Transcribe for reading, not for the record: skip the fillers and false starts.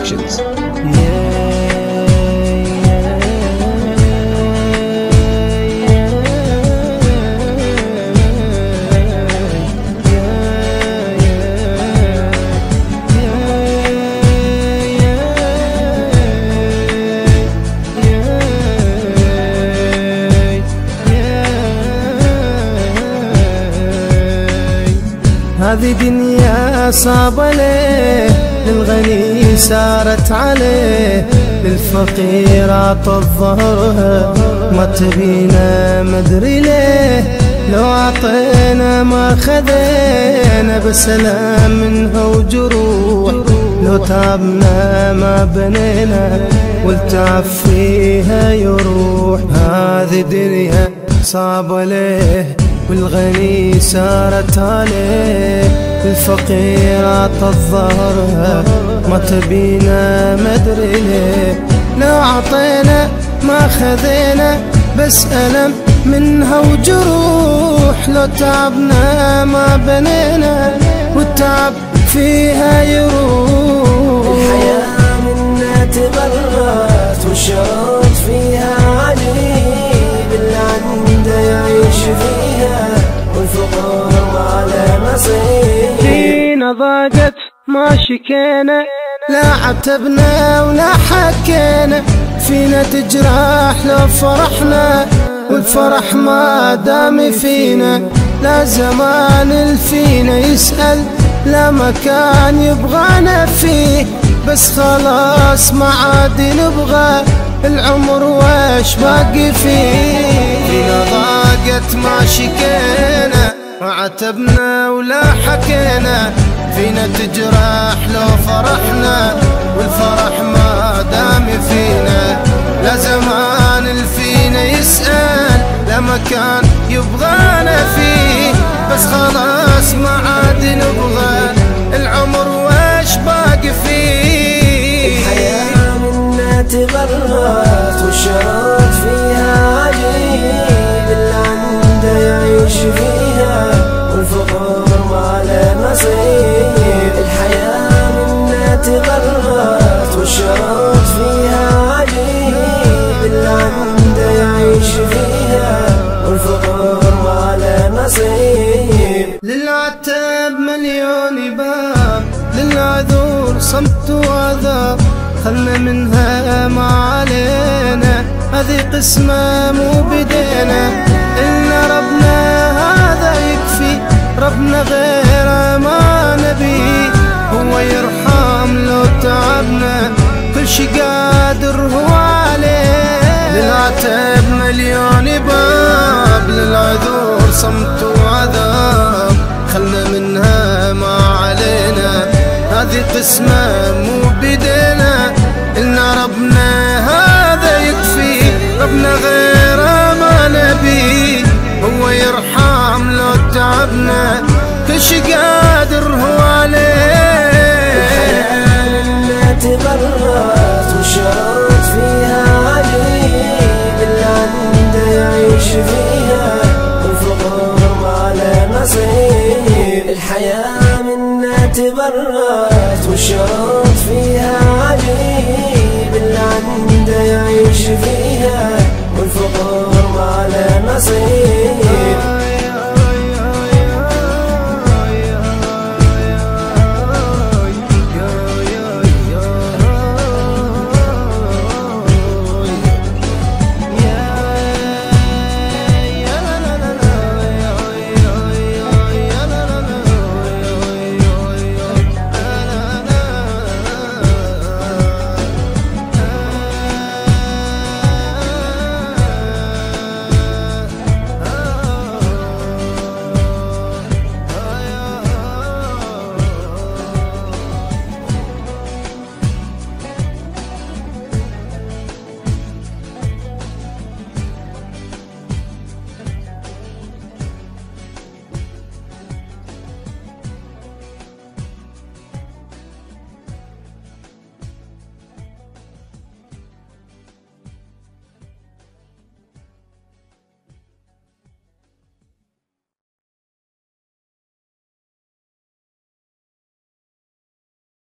برودكشنز. هذه دنيا صعبة ليه، للغني سارت عليه، للفقير عطت ظهرها، ما تبينا مدري ليه، لو عطينا ما خذينا، بسلام منها وجروح، لو تعبنا ما بنينا، والتعب فيها يروح. هذه دنيا صعبة ليه، والغني سارت عليه، الفقير عطت ظهرها، ما تبينا مدري ليه، لو عطينا ما خذينا، بس ألم منها وجروح، لو تعبنا ما بنينا، والتعب فيها يروح. الحياة منا تبرت والشرط فيها عجيب، اللي عنده يعيش فيها والفقر ما له نصيب. فينا ضاقت ما شكينا، لا عتبنا ولا حكينا، فينا تجرح لو فرحنا، والفرح ما دام فينا، لا زمان الفينا يسأل، لا مكان يبغانا فيه، بس خلاص ما عاد نبغى العمر واش باقي فيه. فينا ضاقت ما شكينا، ما عتبنا ولا حكينا، فينا تجرح لو فرحنا، والفرح ما دام فينا، لا زمان الفينا يسأل، لا مكان يبغانا فيه، بس خلاص ما عاد نبغى العمر واش باقي فيه. الحياة منا تغرت والشرط فيها عجيب، اللي عنده يعيش فيها والفقر ما له نصيب. الحياة منا تغرت والشرط فيها عجيب، اللي عنده يعيش فيها والفقر ما له نصيب. للعتاب مليون باب، للعذور صمت وعذاب، خلنا منها ما علينا، هذه قسمة مو بدينا، إن ربنا هذا يكفي، ربنا غيره ما نبي، هو يرحم لو تعبنا، كل شي قادر هو عليه. للعتاب مليون باب، للعذور صمت وعذاب، خلنا منها ما علينا، هذه قسمة مو بدينا، إن ربنا هذا يكفي، ربنا غيره ما نبي، هو يرحم لو تعبنا، كل شي قادر هو عليه. الحياة منا تغرت والشرط فيها عجيب، اللي عنده يعيش فيها والفقر ما له نصيب. الحياة منا تغرت والشرط فيها عجيب، اللي عنده يعيش فيها والفقر ما له نصيب.